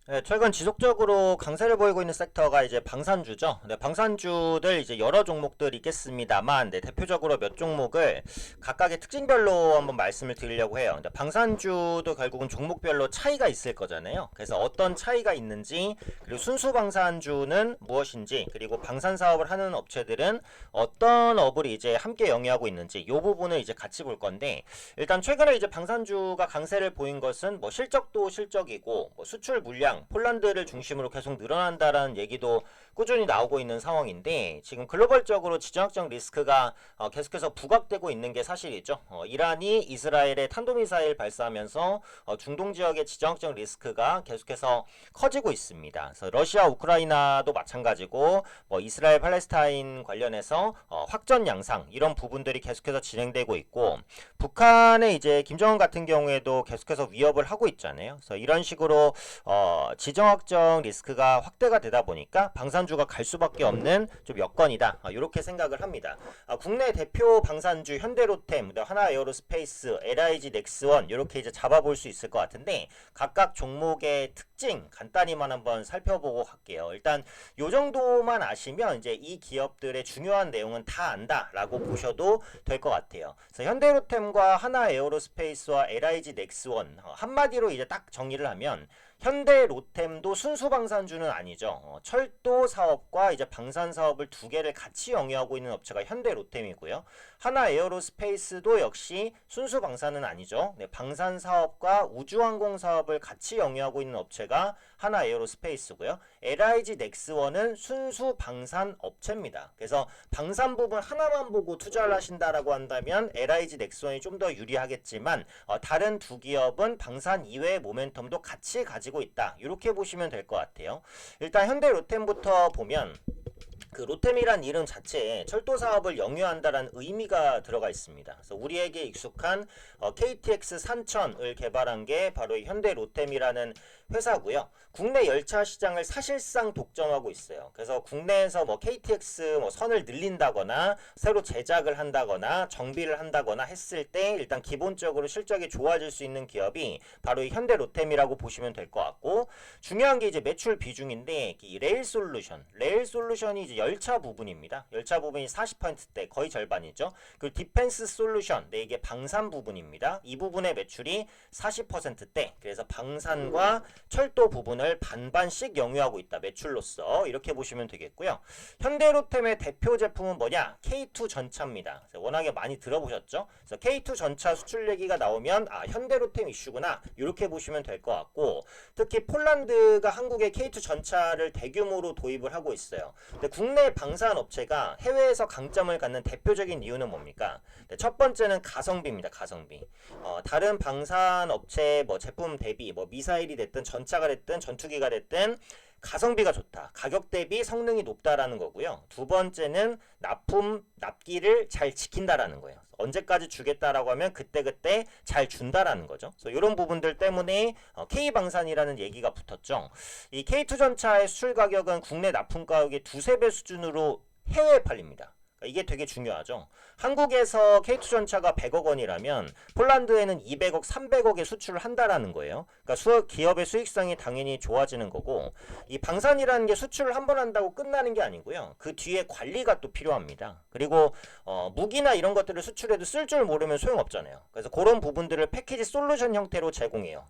네, 최근 지속적으로 강세를 보이고 있는 섹터가 이제 방산주죠. 네, 방산주들 이제 여러 종목들 있겠습니다만, 네, 대표적으로 몇 종목을 각각의 특징별로 한번 말씀을 드리려고 해요. 근데 방산주도 결국은 종목별로 차이가 있을 거잖아요. 그래서 어떤 차이가 있는지, 그리고 순수 방산주는 무엇인지, 그리고 방산 사업을 하는 업체들은 어떤 업을 이제 함께 영위하고 있는지, 이 부분을 이제 같이 볼 건데, 일단 최근에 이제 방산주가 강세를 보인 것은 뭐 실적도 실적이고, 뭐 수출 물량 폴란드를 중심으로 계속 늘어난다라는 얘기도 꾸준히 나오고 있는 상황인데, 지금 글로벌적으로 지정학적 리스크가 계속해서 부각되고 있는 게 사실이죠. 이란이 이스라엘에 탄도미사일 발사하면서 중동 지역의 지정학적 리스크가 계속해서 커지고 있습니다. 그래서 러시아 우크라이나도 마찬가지고, 뭐 이스라엘 팔레스타인 관련해서 확전 양상 이런 부분들이 계속해서 진행되고 있고, 북한의 이제 김정은 같은 경우에도 계속해서 위협을 하고 있잖아요. 그래서 이런 식으로 지정학적 리스크가 확대가 되다 보니까 방산주가 갈 수밖에 없는 좀 여건이다. 이렇게 생각을 합니다. 국내 대표 방산주 현대로템, 하나에어로스페이스, LIG 넥스원 이렇게 이제 잡아볼 수 있을 것 같은데, 각각 종목의 특징 간단히만 한번 살펴보고 갈게요. 일단 요 정도만 아시면 이제 이 기업들의 중요한 내용은 다 안다라고 보셔도 될 것 같아요. 그래서 현대로템과 하나에어로스페이스와 LIG 넥스원 한마디로 이제 딱 정리를 하면, 현대 로템도 순수 방산주는 아니죠. 철도 사업과 이제 방산 사업을 두 개를 같이 영위하고 있는 업체가 현대 로템이고요. 하나 에어로스페이스도 역시 순수 방산은 아니죠. 네, 방산 사업과 우주항공 사업을 같이 영위하고 있는 업체가 하나 에어로스페이스고요. LIG 넥스원은 순수 방산 업체입니다. 그래서 방산 부분 하나만 보고 투자를 하신다라고 한다면 LIG 넥스원이 좀 더 유리하겠지만, 다른 두 기업은 방산 이외의 모멘텀도 같이 가지고 있다. 이렇게 보시면 될 것 같아요. 일단 현대 로템부터 보면, 그 로템이란 이름 자체에 철도 사업을 영위한다라는 의미가 들어가 있습니다. 그래서 우리에게 익숙한 KTX 산천을 개발한 게 바로 이 현대 로템이라는 회사고요. 국내 열차 시장을 사실상 독점하고 있어요. 그래서 국내에서 뭐 KTX 뭐 선을 늘린다거나 새로 제작을 한다거나 정비를 한다거나 했을 때 일단 기본적으로 실적이 좋아질 수 있는 기업이 바로 이 현대 로템이라고 보시면 될 것 같고, 중요한 게 이제 매출 비중인데, 이 레일 솔루션이 이제 열차 부분입니다. 열차 부분이 40%대, 거의 절반이죠. 그리고 디펜스 솔루션, 네, 이게 방산 부분입니다. 이 부분의 매출이 40%대, 그래서 방산과 철도 부분을 반반씩 영위하고 있다, 매출로서. 이렇게 보시면 되겠고요. 현대로템의 대표 제품은 뭐냐? K2 전차입니다. 워낙에 많이 들어보셨죠? 그래서 K2 전차 수출 얘기가 나오면 현대로템 이슈구나, 이렇게 보시면 될 것 같고, 특히 폴란드가 한국에 K2 전차를 대규모로 도입을 하고 있어요. 근데 국내 방산 업체가 해외에서 강점을 갖는 대표적인 이유는 뭡니까? 첫 번째는 가성비입니다. 가성비. 다른 방산 업체 뭐 제품 대비 뭐 미사일이 됐든 전차가 됐든 전투기가 됐든 가성비가 좋다. 가격 대비 성능이 높다라는 거고요. 두 번째는 납기를 잘 지킨다라는 거예요. 언제까지 주겠다라고 하면 그때그때 잘 준다라는 거죠. 그래서 이런 부분들 때문에 K방산이라는 얘기가 붙었죠. 이 K2 전차의 수출 가격은 국내 납품 가격의 두세 배 수준으로 해외에 팔립니다. 이게 되게 중요하죠. 한국에서 K2 전차가 100억 원이라면 폴란드에는 200억, 300억의 수출을 한다라는 거예요. 그러니까 기업의 수익성이 당연히 좋아지는 거고, 이 방산이라는 게 수출을 한 번 한다고 끝나는 게 아니고요. 그 뒤에 관리가 또 필요합니다. 그리고 무기나 이런 것들을 수출해도 쓸 줄 모르면 소용없잖아요. 그래서 그런 부분들을 패키지 솔루션 형태로 제공해요.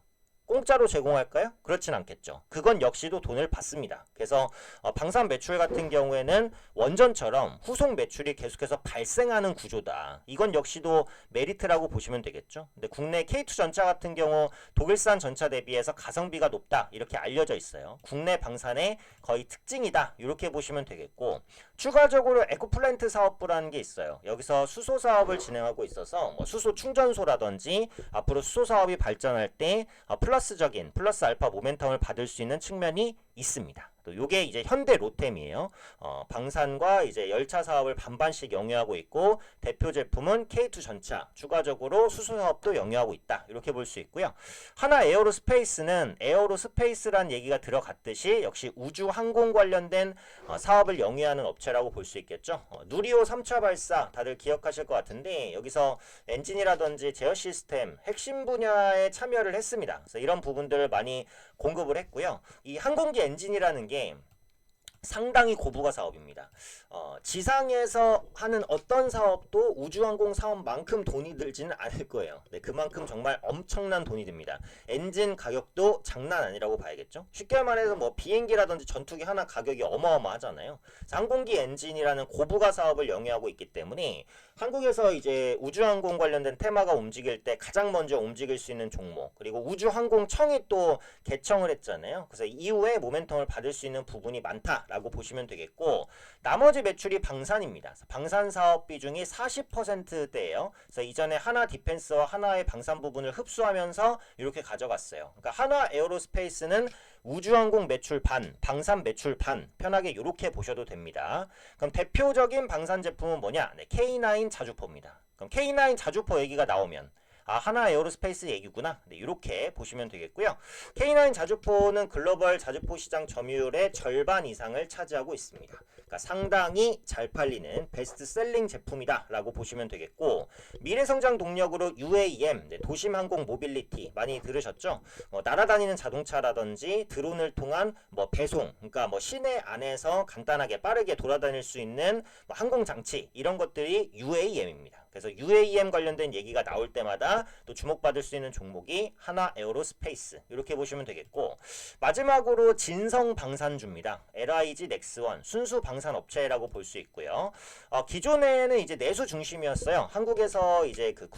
공짜로 제공할까요? 그렇진 않겠죠. 그건 역시도 돈을 받습니다. 그래서 방산 매출 같은 경우에는 원전처럼 후속 매출이 계속해서 발생하는 구조다. 이건 역시도 메리트라고 보시면 되겠죠. 근데 국내 K2 전차 같은 경우 독일산 전차 대비해서 가성비가 높다, 이렇게 알려져 있어요. 국내 방산의 거의 특징이다, 이렇게 보시면 되겠고, 추가적으로 에코플랜트 사업부라는 게 있어요. 여기서 수소 사업을 진행하고 있어서 뭐 수소 충전소라든지 앞으로 수소 사업이 발전할 때 플러스 알파 모멘텀을 받을 수 있는 측면이 있습니다. 또 요게 이제 현대 로템이에요. 방산과 이제 열차 사업을 반반씩 영위하고 있고 대표 제품은 K2 전차, 추가적으로 수소 사업도 영위하고 있다. 이렇게 볼 수 있고요. 하나 에어로스페이스는 에어로스페이스란 얘기가 들어갔듯이 역시 우주 항공 관련된 사업을 영위하는 업체라고 볼 수 있겠죠. 누리호 3차 발사 다들 기억하실 것 같은데 여기서 엔진이라든지 제어 시스템 핵심 분야에 참여를 했습니다. 그래서 이런 부분들을 많이 공급을 했고요. 이 항공기 엔진이라는 게 상당히 고부가 사업입니다. 지상에서 하는 어떤 사업도 우주항공 사업만큼 돈이 들지는 않을 거예요. 네, 그만큼 정말 엄청난 돈이 듭니다. 엔진 가격도 장난 아니라고 봐야겠죠. 쉽게 말해서 뭐 비행기라든지 전투기 하나 가격이 어마어마하잖아요. 항공기 엔진이라는 고부가 사업을 영위하고 있기 때문에 한국에서 이제 우주항공 관련된 테마가 움직일 때 가장 먼저 움직일 수 있는 종목, 그리고 우주항공청이 또 개청을 했잖아요. 그래서 이후에 모멘텀을 받을 수 있는 부분이 많다라고 보시면 되겠고, 나머지 매출이 방산입니다. 방산 사업 비중이 40%대예요. 그래서 이전에 하나 디펜스와 하나의 방산 부분을 흡수하면서 이렇게 가져갔어요. 그러니까 하나 에어로스페이스는 우주항공 매출 반, 방산 매출 반, 편하게 이렇게 보셔도 됩니다. 그럼 대표적인 방산 제품은 뭐냐? 네, K9 자주포입니다. 그럼 K9 자주포 얘기가 나오면 하나 에어로스페이스 얘기구나. 네, 이렇게 보시면 되겠고요. K9 자주포는 글로벌 자주포 시장 점유율의 절반 이상을 차지하고 있습니다. 그러니까 상당히 잘 팔리는 베스트셀링 제품이다 라고 보시면 되겠고, 미래성장 동력으로 UAM, 네, 도심항공 모빌리티 많이 들으셨죠? 날아다니는 자동차라든지 드론을 통한 배송, 그러니까 시내 안에서 간단하게 빠르게 돌아다닐 수 있는 항공장치, 이런 것들이 UAM입니다. 그래서 UAM 관련된 얘기가 나올 때마다 또 주목받을 수 있는 종목이 하나 에어로스페이스, 이렇게 보시면 되겠고, 마지막으로 진성 방산주입니다. LIG 넥스원 순수 방산 업체라고 볼 수 있고요. 기존에는 이제 내수 중심이었어요. 한국에서 이제 그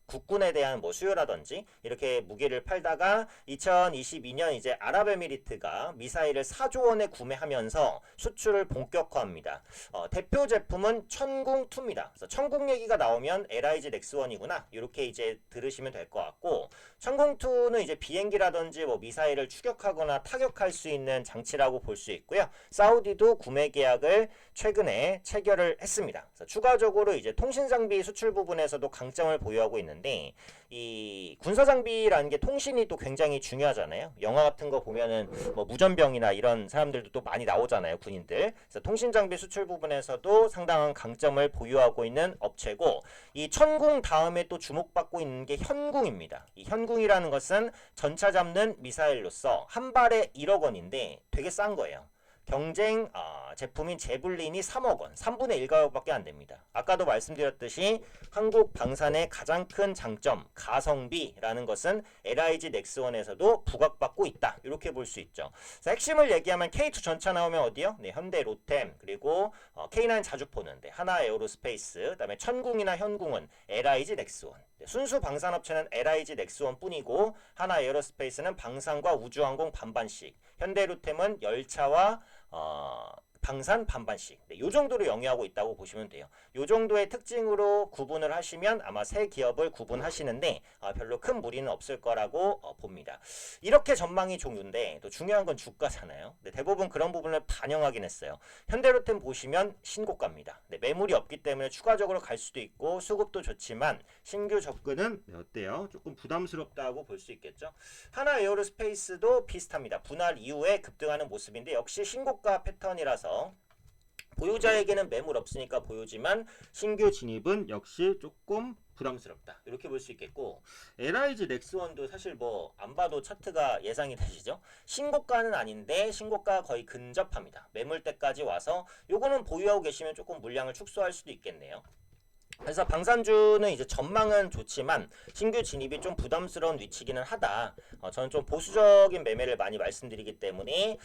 국군에 대한 수요라든지 이렇게 무기를 팔다가 2022년 이제 아랍에미리트가 미사일을 4조 원에 구매하면서 수출을 본격화합니다. 대표 제품은 천궁2입니다. 그래서 천궁 얘기가 나오면 LIG 넥스원이구나, 이렇게 이제 들으시면 될 것 같고, 천궁2는 이제 비행기라든지 미사일을 추격하거나 타격할 수 있는 장치라고 볼 수 있고요. 사우디도 구매 계약을 최근에 체결을 했습니다. 그래서 추가적으로 이제 통신 장비 수출 부분에서도 강점을 보유하고 있는데, 이 군사 장비라는 게 통신이 또 굉장히 중요하잖아요. 영화 같은 거 보면은 무전병이나 이런 사람들도 또 많이 나오잖아요, 군인들. 그래서 통신 장비 수출 부분에서도 상당한 강점을 보유하고 있는 업체고, 이 천궁 다음에 또 주목받고 있는 게 현궁입니다. 이 현궁이라는 것은 전차 잡는 미사일로서 한 발에 1억 원인데 되게 싼 거예요. 경쟁 제품인 제블린이 3억 원, 3분의 1 가격밖에 안 됩니다. 아까도 말씀드렸듯이 한국 방산의 가장 큰 장점, 가성비라는 것은 LIG 넥스원에서도 부각받고 있다, 이렇게 볼 수 있죠. 그래서 핵심을 얘기하면 K2 전차 나오면 어디요? 네, 현대 로템, 그리고 K9 자주포는 하나 에어로스페이스, 그다음에 천궁이나 현궁은 LIG 넥스원. 순수 방산업체는 LIG 넥스원 뿐이고, 하나 에어로스페이스는 방산과 우주항공 반반씩, 현대로템은 열차와 방산 반반씩, 네, 요 정도로 영위하고 있다고 보시면 돼요. 요 정도의 특징으로 구분을 하시면 아마 세 기업을 구분하시는데 별로 큰 무리는 없을 거라고 봅니다. 이렇게 전망이 종류인데 또 중요한 건 주가잖아요. 네, 대부분 그런 부분을 반영하긴 했어요. 현대로템 보시면 신고가입니다. 네, 매물이 없기 때문에 추가적으로 갈 수도 있고 수급도 좋지만 신규 접근은 어때요? 조금 부담스럽다고 볼 수 있겠죠. 하나 에어로스페이스도 비슷합니다. 분할 이후에 급등하는 모습인데 역시 신고가 패턴이라서 보유자에게는 매물 없으니까 보유지만 신규 진입은 역시 조금 부담스럽다, 이렇게 볼 수 있겠고, LIG 넥스원도 사실 안 봐도 차트가 예상이 되시죠? 신고가는 아닌데 신고가 거의 근접합니다. 매물대까지 와서 요거는 보유하고 계시면 조금 물량을 축소할 수도 있겠네요. 그래서 방산주는 이제 전망은 좋지만 신규 진입이 좀 부담스러운 위치기는 하다. 저는 좀 보수적인 매매를 많이 말씀드리기 때문에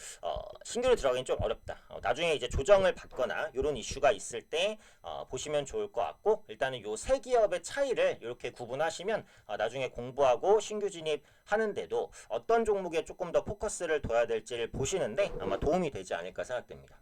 신규로 들어가긴 좀 어렵다. 나중에 이제 조정을 받거나 이런 이슈가 있을 때 보시면 좋을 것 같고, 일단은 요 세 기업의 차이를 이렇게 구분하시면 나중에 공부하고 신규 진입하는데도 어떤 종목에 조금 더 포커스를 둬야 될지를 보시는데 아마 도움이 되지 않을까 생각됩니다.